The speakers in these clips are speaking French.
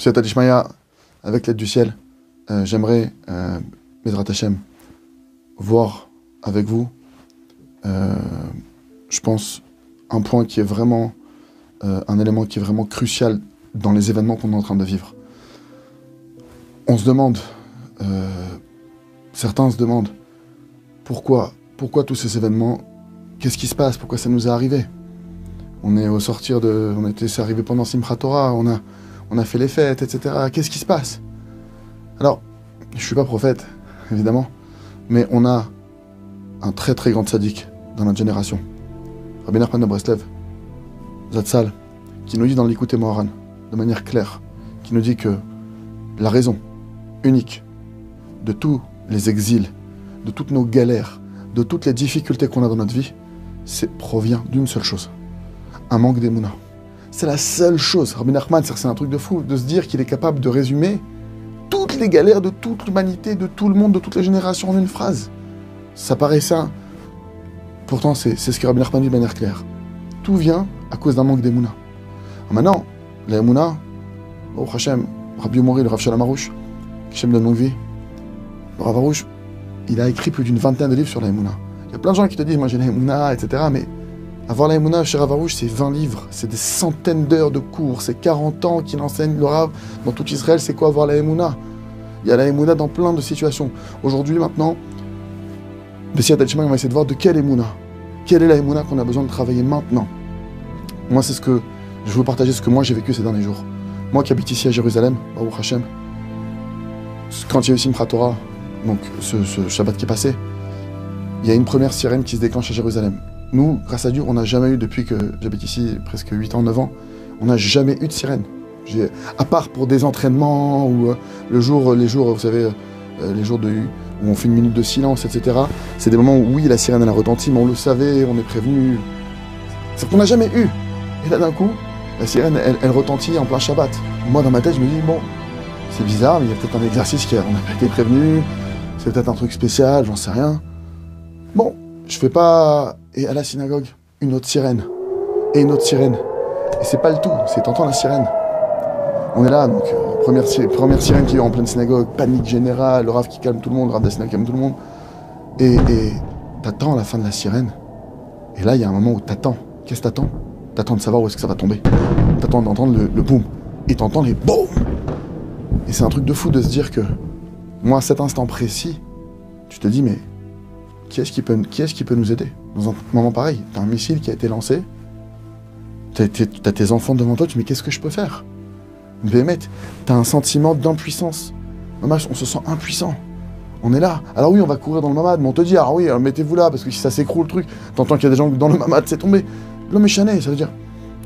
Siyata Dishmaya, avec l'aide du ciel, j'aimerais, Bezrat Hashem, voir avec vous, je pense, un point qui est vraiment, un élément qui est vraiment crucial dans les événements qu'on est en train de vivre. On se demande, certains se demandent, pourquoi tous ces événements, qu'est-ce qui se passe, pourquoi ça nous est arrivé? On est au sortir de, c'est arrivé pendant Simchat Torah, on a fait les fêtes, etc. Qu'est-ce qui se passe? Alors, je suis pas prophète, évidemment, mais on a un très très grand tzaddik dans notre génération, Rabbi Nachman de Breslev, Zatzal, qui nous dit dans l'Likutei Moharan, de manière claire, qui nous dit que la raison unique de tous les exils, de toutes nos galères, de toutes les difficultés qu'on a dans notre vie, provient d'une seule chose, un manque d'émouna. C'est la seule chose. Rabbi Nachman, c'est un truc de fou, de se dire qu'il est capable de résumer toutes les galères de toute l'humanité, de tout le monde, de toutes les générations en une phrase. Ça paraît ça. Pourtant, c'est ce que Rabbi Nachman dit de manière claire. Tout vient à cause d'un manque d'émouna. Maintenant, la émouna, oh Hachem, Rabbi Omori, le Rav Shalom Aroush, Hachem donne longue vie. Le Rav Aroush, il a écrit plus d'une vingtaine de livres sur la émouna. Il y a plein de gens qui te disent, moi j'ai la émouna, etc. Mais avoir la émouna chez Rav Aroush, c'est 20 livres, c'est des centaines d'heures de cours, c'est 40 ans qu'il enseigne le Rav dans tout Israël, c'est quoi avoir la émouna? Il y a la émouna dans plein de situations. Aujourd'hui, maintenant, Bessiyat Adishma, on va essayer de voir de quelle émouna. Quelle est la émouna qu'on a besoin de travailler maintenant? Moi, c'est ce que je veux partager, ce que moi j'ai vécu ces derniers jours. Moi qui habite ici à Jérusalem, Baruch Hashem, quand il y a eu Simchat Torah, donc ce Shabbat qui est passé, il y a une première sirène qui se déclenche à Jérusalem. Nous, grâce à Dieu, on n'a jamais eu, depuis que j'habite ici, presque 8 ans, 9 ans, on n'a jamais eu de sirène. À part pour des entraînements, ou les jours, vous savez, les jours où on fait une minute de silence, etc. C'est des moments où, oui, la sirène, elle a retenti, mais on le savait, on est prévenu. C'est qu'on n'a jamais eu. Et là, d'un coup, la sirène, elle retentit en plein Shabbat. Moi, dans ma tête, je me dis, bon, c'est bizarre, mais il y a peut-être un exercice on n'a pas été prévenu, c'est peut-être un truc spécial, j'en sais rien. Bon, je fais pas... Et à la synagogue, une autre sirène. Et une autre sirène. Et c'est pas le tout, c'est t'entends la sirène. On est là, donc, première sirène qui est en pleine synagogue, panique générale, le Rav qui calme tout le monde, le Rav de la synagogue calme tout le monde. Et t'attends la fin de la sirène. Et là, il y a un moment où t'attends. Qu'est-ce que t'attends? T'attends de savoir où est-ce que ça va tomber. T'attends d'entendre le boum. Et t'entends les boum. Et c'est un truc de fou de se dire que, moi, à cet instant précis, tu te dis, mais qui est-ce qui peut nous aider? Dans un moment pareil, t'as un missile qui a été lancé, t'as tes enfants devant toi, tu te dis, mais qu'est-ce que je peux faire? Béhémet, t'as un sentiment d'impuissance. Dommage, on se sent impuissant. On est là. Alors oui, on va courir dans le mamad, mais on te dit, ah oui, mettez-vous là, parce que si ça s'écroule le truc, t'entends qu'il y a des gens dans le mamad, c'est tombé. L'homme est chané, ça veut dire,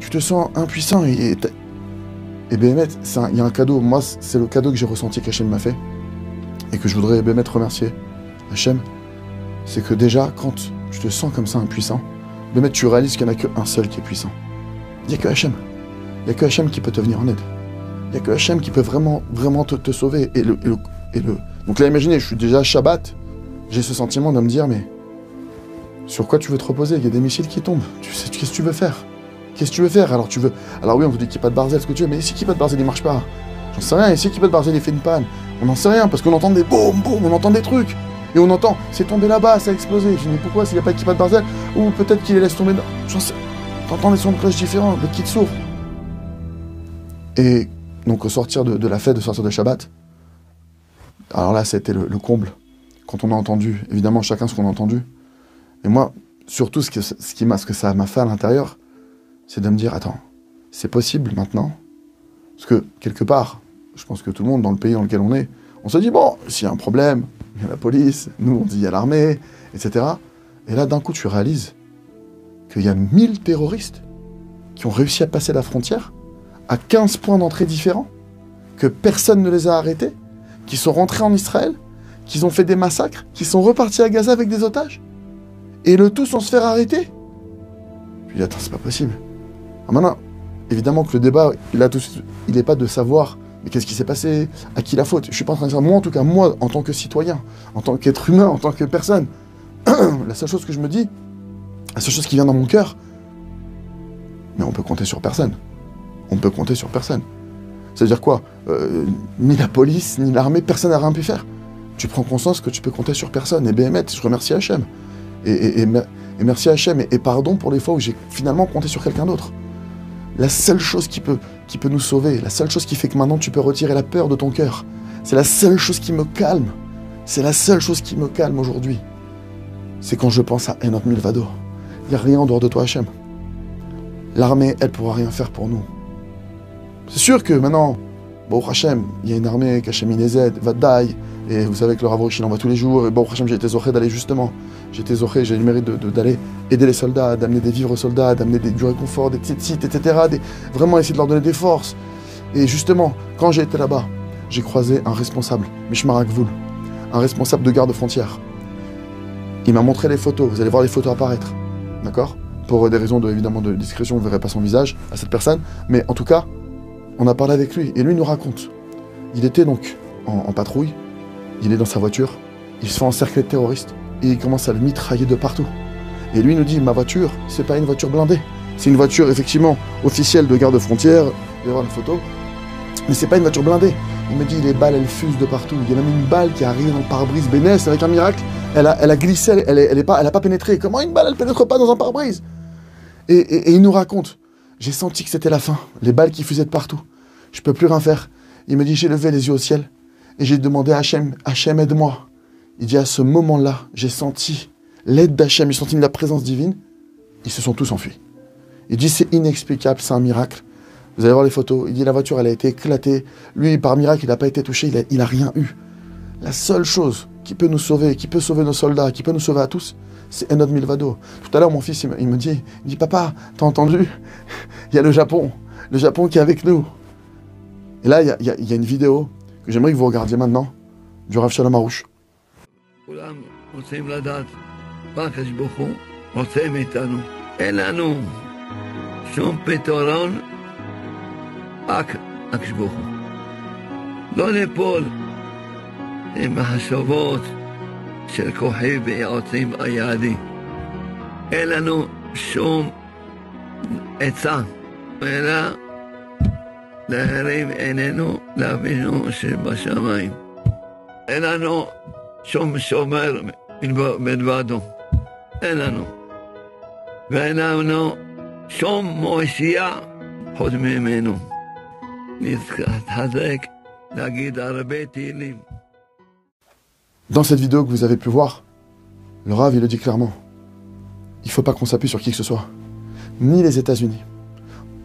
tu te sens impuissant et Béhémet, il y a un cadeau. Moi, c'est le cadeau que j'ai ressenti qu'Hachem m'a fait et que je voudrais Béhémet remercier Hachem. C'est que déjà, quand tu te sens comme ça impuissant, Béhémet, tu réalises qu'il n'y en a qu'un seul qui est puissant. Il n'y a que Hachem. Il n'y a que Hachem qui peut te venir en aide. Il n'y a que Hachem qui peut vraiment te sauver. Donc là, imaginez, je suis déjà Shabbat, j'ai ce sentiment de me dire, mais sur quoi tu veux te reposer? Il y a des missiles qui tombent. Qu'est-ce que tu veux faire? Qu'est-ce que tu veux faire? Alors oui, on te dit qu'il n'y a pas de Barzel, ce que tu veux, mais si qu'il n'y a pas de Barzel, il ne marche pas. J'en sais rien. Et si qu'il n'y a pas de Barzel, il fait une panne. On n'en sait rien, parce qu'on entend des boum, boum, on entend des trucs. Et on entend, c'est tombé là-bas, ça a explosé. Je dis, mais pourquoi s'il n'y a pas de kippa de Barzel? Ou peut-être qu'il les laisse tomber. J'en sais. T'entends des sons de cloche différents, le kit sourd. Et donc au sortir de la fête, de sortir de Shabbat, alors là, c'était le comble. Quand on a entendu, évidemment, chacun ce qu'on a entendu. Et moi, surtout, ce que ça m'a fait à l'intérieur, c'est de me dire, attends, c'est possible maintenant? Parce que, quelque part, je pense que tout le monde, dans le pays dans lequel on est, on se dit, bon, s'il y a un problème, il y a la police, nous, on dit, il y a l'armée, etc. Et là, d'un coup, tu réalises qu'il y a 1000 terroristes qui ont réussi à passer la frontière à 15 points d'entrée différents, que personne ne les a arrêtés, qui sont rentrés en Israël, qui ont fait des massacres, qui sont repartis à Gaza avec des otages, et le tout sans se faire arrêter. Puis attends, c'est pas possible. Alors maintenant, évidemment que le débat, il n'est pas de savoir mais qu'est-ce qui s'est passé, à qui la faute. Je suis pas en train de dire, moi en tout cas, moi en tant que citoyen, en tant qu'être humain, en tant que personne, la seule chose que je me dis, la seule chose qui vient dans mon cœur, mais on peut compter sur personne. On peut compter sur personne. C'est-à-dire quoi? Ni la police, ni l'armée, personne n'a rien pu faire. Tu prends conscience que tu peux compter sur personne. Et Béhémet, je remercie Hachem. Et merci Hachem. Et pardon pour les fois où j'ai finalement compté sur quelqu'un d'autre. La seule chose qui peut nous sauver, la seule chose qui fait que maintenant tu peux retirer la peur de ton cœur, c'est la seule chose qui me calme. C'est la seule chose qui me calme aujourd'hui. C'est quand je pense à Enot Milvado. Il n'y a rien en dehors de toi, Hachem. L'armée, elle ne pourra rien faire pour nous. C'est sûr que maintenant, bon, Hachem, il y a une armée qu'Hachem Inezed, Vadaï, et vous savez que le Rav Roche, il en va tous les jours, et bon, Hachem, j'ai été zoché d'aller justement. J'ai été zoché, j'ai eu le mérite d'aller aider les soldats, d'amener des vivres aux soldats, d'amener du réconfort, des tzitzit, etc. Vraiment essayer de leur donner des forces. Et justement, quand j'ai été là-bas, j'ai croisé un responsable, Mishmar Akvoul, un responsable de garde-frontière. Il m'a montré les photos, vous allez voir les photos apparaître, d'accord? Pour des raisons évidemment de discrétion, vous ne verrez pas son visage à cette personne, mais en tout cas, on a parlé avec lui, et lui nous raconte. Il était donc en patrouille, il est dans sa voiture, il se fait encercler de terroristes, et il commence à le mitrailler de partout. Et lui nous dit, ma voiture, c'est pas une voiture blindée, c'est une voiture effectivement officielle de garde-frontière, vous allez voir la photo, mais c'est pas une voiture blindée. Il me dit, les balles, elles fusent de partout, il y a même une balle qui arrive dans le pare-brise Bénès, avec un miracle, elle a glissé, elle a pas pénétré. Comment une balle, elle pénètre pas dans un pare-brise? Et il nous raconte, j'ai senti que c'était la fin, les balles qui fusaient de partout. Je peux plus rien faire. Il me dit, j'ai levé les yeux au ciel et j'ai demandé à Hachem, Hachem, aide-moi. Il dit, à ce moment-là, j'ai senti l'aide d'Hachem, j'ai senti la présence divine. Ils se sont tous enfuis. Il dit, c'est inexplicable, c'est un miracle. Vous allez voir les photos. Il dit, la voiture, elle a été éclatée. Lui, par miracle, il n'a pas été touché, il a rien eu. La seule chose qui peut nous sauver, qui peut sauver nos soldats, qui peut nous sauver à tous, c'est Enot Milvado. Tout à l'heure, mon fils, il me dit, papa, t'as entendu? Il y a le Japon qui est avec nous. Et là, il y a une vidéo que j'aimerais que vous regardiez maintenant, du Rav Shalom Aroush. עם מחשבות של כוחי ויועצים היעדי. אין לנו שום עצה, אלא להרים עינינו לאבינו שבשמיים. אין לנו שום שומר מלבדו, אין לנו. ואין לנו שום מושיע חוץ ממנו. להתחזק, להגיד הרבה תהילים. Dans cette vidéo que vous avez pu voir, le Rav, il le dit clairement. Il ne faut pas qu'on s'appuie sur qui que ce soit. Ni les États-Unis.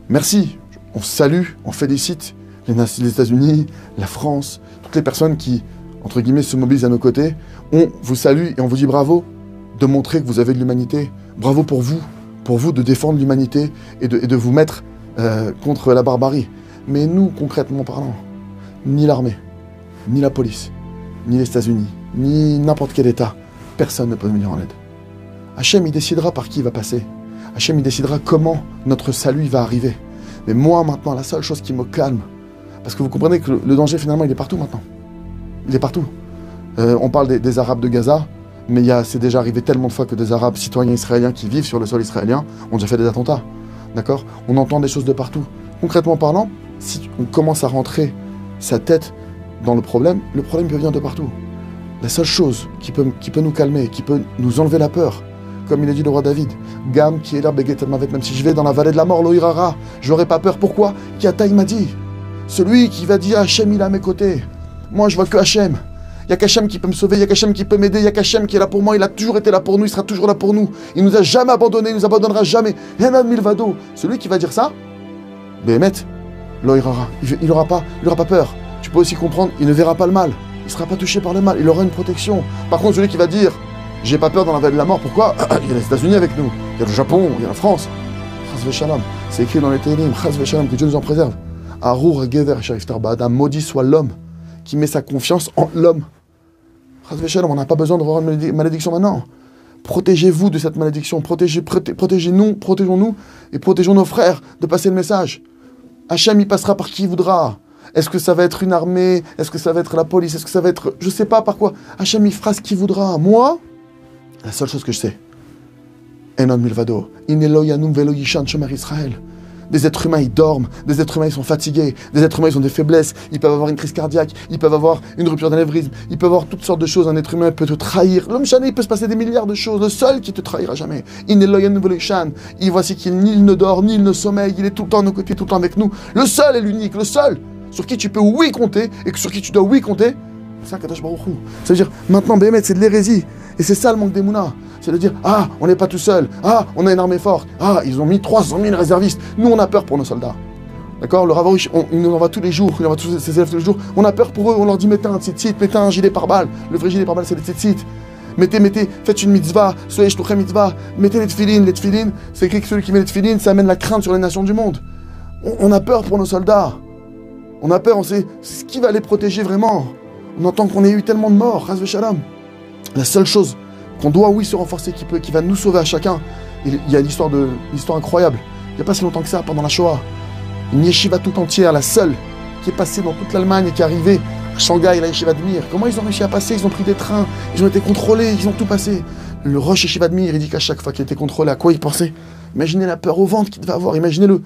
Merci, on salue, on félicite les États-Unis, la France, toutes les personnes qui, entre guillemets, se mobilisent à nos côtés. On vous salue et on vous dit bravo de montrer que vous avez de l'humanité. Bravo pour vous de défendre l'humanité et de vous mettre contre la barbarie. Mais nous, concrètement parlant, ni l'armée, ni la police, ni les États-Unis, ni n'importe quel État, personne ne peut nous venir en aide. Hachem, il décidera par qui il va passer. Hachem, il décidera comment notre salut va arriver. Mais moi, maintenant, la seule chose qui me calme, parce que vous comprenez que le danger, finalement, il est partout maintenant. Il est partout. On parle des Arabes de Gaza, mais c'est déjà arrivé tellement de fois que des Arabes citoyens israéliens qui vivent sur le sol israélien ont déjà fait des attentats. D'accord? On entend des choses de partout. Concrètement parlant, si on commence à rentrer sa tête dans le problème peut venir de partout. La seule chose qui peut nous calmer, qui peut nous enlever la peur, comme il a dit le roi David, Gam qui est là, même si je vais dans la vallée de la mort, l'Oirara, j'aurai pas peur. Pourquoi? Kiataï m'a dit, celui qui va dire Hachem, il est à mes côtés. Moi, je vois que Hachem. Il n'y a qu'Hachem qui peut me sauver, il n'y a qu'Hachem qui peut m'aider, il n'y a qu'Hachem qui est là pour moi, il a toujours été là pour nous, il sera toujours là pour nous. Il nous a jamais abandonnés, il nous abandonnera jamais. Enot Milvado, celui qui va dire ça, Béhémet, l'Oirara, il n'aura pas peur. Tu peux aussi comprendre, il ne verra pas le mal. Il ne sera pas touché par le mal, il aura une protection. Par contre, celui qui va dire « J'ai pas peur dans la vallée de la mort », pourquoi? Il y a les États-Unis avec nous, il y a le Japon, il y a la France. Chas v'shalom, c'est écrit dans les Télim, Chas v'shalom, que Dieu nous en préserve. Arour gever sharif tarbada, maudit soit l'homme qui met sa confiance en l'homme. Chas v'shalom, on n'a pas besoin de voir une malédiction maintenant. Protégez-vous de cette malédiction, protégez-nous, protégeons-nous et protégeons nos frères de passer le message. Hachem, il passera par qui il voudra. Est-ce que ça va être une armée? Est-ce que ça va être la police? Est-ce que ça va être... Je sais pas par quoi. Hachem, il fera ce qu'il voudra. Moi, la seule chose que je sais, Enot Milvado, Inelo Yanum Velo Yishan Shomer Israël. Des êtres humains, ils dorment. Des êtres humains, ils sont fatigués. Des êtres humains, ils ont des faiblesses. Ils peuvent avoir une crise cardiaque. Ils peuvent avoir une rupture d'anévrisme. Ils peuvent avoir toutes sortes de choses. Un être humain peut te trahir. L'homme chané, il peut se passer des milliards de choses. Le seul qui te trahira jamais. Il voici qu'il ni il ne dort, ni il ne sommeille. Il est tout le temps à nos côtés, tout le temps avec nous. Le seul est l'unique. Le seul sur qui tu peux oui compter et sur qui tu dois oui compter. C'est un Kadosh Baruch Hu. Ça veut dire, maintenant, Béhémet, c'est de l'hérésie. Et c'est ça le manque d'Emouna. C'est de dire, ah, on n'est pas tout seul. Ah, on a une armée forte. Ah, ils ont mis 300 000 réservistes. Nous, on a peur pour nos soldats. D'accord? Le Ravarouche, il nous envoie tous les jours. Il envoie tous ses élèves tous les jours. On a peur pour eux. On leur dit, mettez un tzitzit, mettez un gilet pare-balles. Le vrai gilet pare-balles, c'est le tzitzit. Mettez, faites une mitzvah. Soyez shluchem mitzvah. Mettez les tefilines. Les tefilines, c'est écrit que celui qui met les tefilines, ça amène la crainte sur les nations du monde. On a peur pour nos soldats. On a peur, on sait ce qui va les protéger vraiment. On entend qu'on ait eu tellement de morts, Chas v'Shalom. La seule chose qu'on doit, oui, se renforcer, qui va nous sauver à chacun, il y a l'histoire incroyable. Il n'y a pas si longtemps que ça, pendant la Shoah. Une yeshiva tout entière, la seule, qui est passée dans toute l'Allemagne et qui est arrivée à Shanghai, la yeshiva de Mir. Comment ils ont réussi à passer? Ils ont pris des trains, ils ont été contrôlés, ils ont tout passé. Le Rosh Yeshiva de Mir, il dit qu'à chaque fois qu'il était contrôlé, à quoi il pensait? Imaginez la peur au ventre qu'il devait avoir, imaginez-le.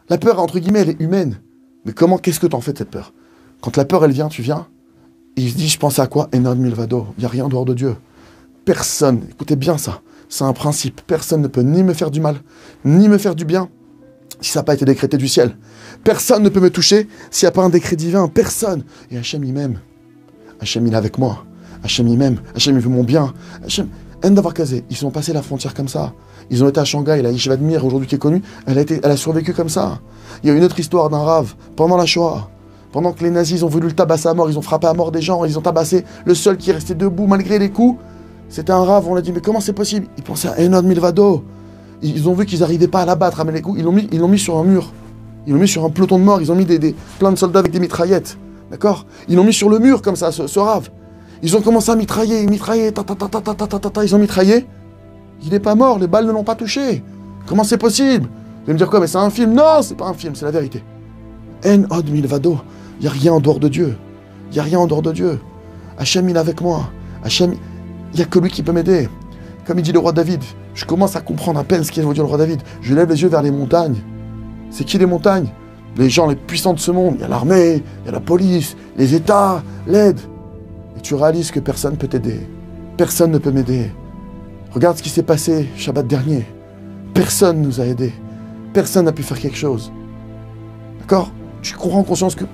La peur, entre guillemets, elle est humaine. Mais qu'est-ce que t'en fais de cette peur? Quand la peur, elle vient, tu viens. Et il se dit, je pense à quoi? Enod milvado. Il n'y a rien en dehors de Dieu. Personne, écoutez bien ça, c'est un principe. Personne ne peut ni me faire du mal, ni me faire du bien, si ça n'a pas été décrété du ciel. Personne ne peut me toucher s'il n'y a pas un décret divin. Personne. Et Hachem, il m'aime. Hachem, il est avec moi. Hachem, il m'aime. Hachem, il veut mon bien. Hachem, Endavar Kazé, ils sont passés la frontière comme ça. Ils ont été à Shanghai, la yeshiva de Mir, aujourd'hui qui est connue, elle a survécu comme ça. Il y a une autre histoire d'un rave, pendant la Shoah. Pendant que les nazis ont voulu le tabasser à mort, ils ont frappé à mort des gens, ils ont tabassé le seul qui est resté debout malgré les coups. C'était un rave, on l'a dit, mais comment c'est possible? Ils pensaient à Enod Milvado. Ils ont vu qu'ils n'arrivaient pas à l'abattre, à mettre les coups, ils l'ont mis sur un mur. Ils l'ont mis sur un peloton de mort, ils ont mis plein de soldats avec des mitraillettes. D'accord? Ils l'ont mis sur le mur comme ça, ce rave. Ils ont commencé à mitrailler, ils ont mitraillé. Il n'est pas mort, les balles ne l'ont pas touché. Comment c'est possible? Vous allez me dire quoi? Mais c'est un film? Non, c'est pas un film, c'est la vérité. Enod Milvado. Il n'y a rien en dehors de Dieu. Il n'y a rien en dehors de Dieu. Hachem, il est avec moi. Hachem, il n'y a que lui qui peut m'aider. Comme il dit le roi David, je commence à comprendre à peine ce qu'il veut dire le roi David. Je lève les yeux vers les montagnes. C'est qui les montagnes? Les gens les puissants de ce monde. Il y a l'armée, il y a la police, les États, l'aide. Et tu réalises que personne ne peut t'aider. Personne ne peut m'aider. Regarde ce qui s'est passé Shabbat dernier. Personne ne nous a aidés. Personne n'a pu faire quelque chose. D'accord? Tu prends conscience que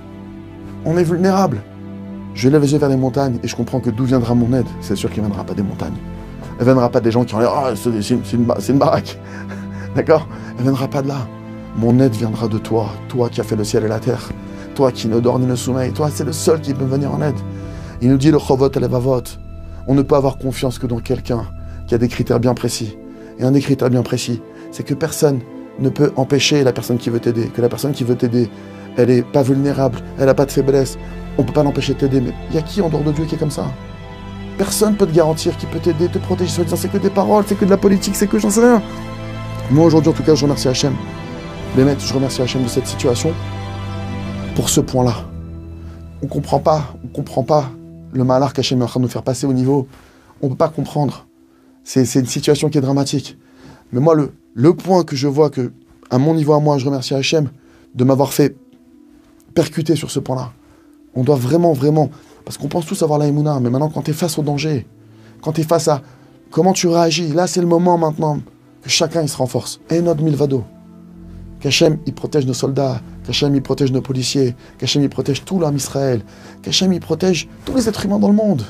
on est vulnérable. Je lève les yeux vers les montagnes et je comprends que d'où viendra mon aide. C'est sûr qu'il ne viendra pas des montagnes. Elle ne viendra pas des gens qui ont l'air, ah, c'est une baraque. D'accord? Elle ne viendra pas de là. Mon aide viendra de toi. Toi qui as fait le ciel et la terre. Toi qui ne dors ni ne sommeille. Toi, c'est le seul qui peut venir en aide. Il nous dit le chovot et le vavot. On ne peut avoir confiance que dans quelqu'un qui a des critères bien précis. Et un des critères bien précis, c'est que personne ne peut empêcher la personne qui veut t'aider. Que la personne qui veut t'aider, elle n'est pas vulnérable, elle n'a pas de faiblesse. On ne peut pas l'empêcher de t'aider. Mais il y a qui en dehors de Dieu qui est comme ça? Personne ne peut te garantir qui peut t'aider, te protéger. C'est que des paroles, c'est que de la politique, c'est que j'en sais rien. Moi aujourd'hui en tout cas, je remercie Hachem. Bémet, je remercie Hachem de cette situation. Pour ce point-là. On comprend pas le malheur qu'Hachem est en train de nous faire passer au niveau. On ne peut pas comprendre. C'est une situation qui est dramatique. Mais moi, le point que je vois que, à mon niveau à moi, je remercie Hachem de m'avoir fait percuter sur ce point-là. On doit vraiment, parce qu'on pense tous avoir la Emouna, mais maintenant quand tu es face au danger, quand tu es face à comment tu réagis, là c'est le moment maintenant que chacun il se renforce. Enod Milvado. Qu'Hachem il protège nos soldats, qu'Hachem il protège nos policiers, qu'Hachem il protège tout l'âme Israël, qu'Hachem il protège tous les êtres humains dans le monde.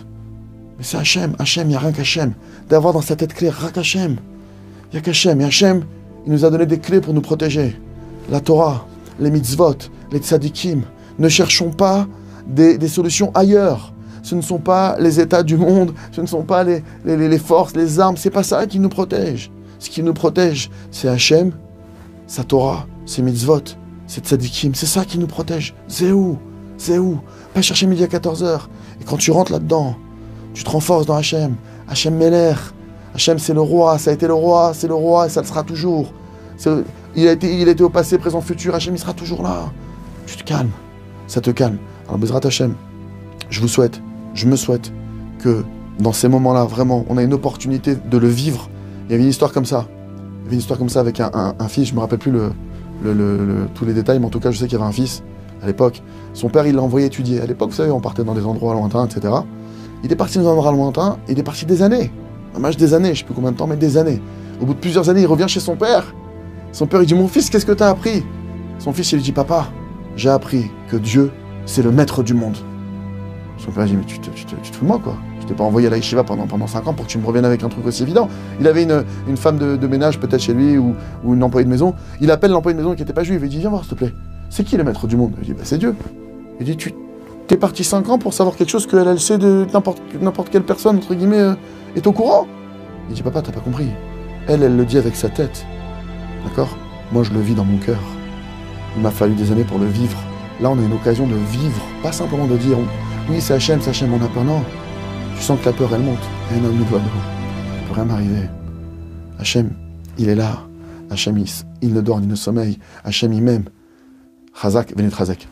Mais c'est Hachem, il n'y a rien qu'Hachem. D'avoir dans sa tête claire, rien qu'Hachem. Il n'y a qu'Hachem, et Hachem, il nous a donné des clés pour nous protéger. La Torah, les mitzvot, les tzadikim. Ne cherchons pas des solutions ailleurs. Ce ne sont pas les États du monde, ce ne sont pas les forces, les armes, c'est pas ça qui nous protège. Ce qui nous protège, c'est Hachem, sa Torah, ses mitzvot, ses tzadikim, c'est ça qui nous protège. C'est où? Pas chercher midi à 14h. Et quand tu rentres là-dedans, tu te renforces dans Hachem. Hachem Meler. Hachem c'est le roi, ça a été le roi, c'est le roi et ça le sera toujours. Il a été au passé, présent, futur, Hachem il sera toujours là. Tu te calmes, ça te calme. Alors Bezrat Hachem, je me souhaite que dans ces moments-là, vraiment, on a une opportunité de le vivre. Il y avait une histoire comme ça. Avec un fils, je me rappelle plus le tous les détails, mais en tout cas, je sais qu'il y avait un fils à l'époque. Son père, il l'a envoyé étudier. À l'époque, vous savez, on partait dans des endroits lointains, etc. Il est parti dans un endroit lointain, il est parti des années. Un âge des années, je sais plus combien de temps, mais des années. Au bout de plusieurs années, il revient chez son père. Son père, il dit, mon fils, qu'est-ce que tu as appris? Son fils, il lui dit, papa, j'ai appris que Dieu, c'est le maître du monde. Son père dit, mais tu te fous de moi, quoi. Je t'ai pas envoyé à la yeshiva pendant 5 ans pour que tu me reviennes avec un truc aussi évident. Il avait une femme de ménage peut-être chez lui ou une employée de maison. Il appelle l'employée de maison qui n'était pas juive. Il dit, viens voir, s'il te plaît. C'est qui le maître du monde? Il dit, bah, c'est Dieu. Il dit, tu t'es parti 5 ans pour savoir quelque chose qu'elle sait de n'importe quelle personne, entre guillemets, est au courant. Il dit, papa, t'as pas compris. Elle le dit avec sa tête. D'accord? Moi, je le vis dans mon cœur. Il m'a fallu des années pour le vivre. Là, on a une occasion de vivre. Pas simplement de dire, oui, c'est Hachem, on a peur. Non. Tu sens que la peur, elle monte. Et un homme ne doit pas. Il peut rien m'arriver. Hachem, il est là. Hachem, il ne dort ni ne sommeille. Hachem, il m'aime. Chazak, venez Chazak.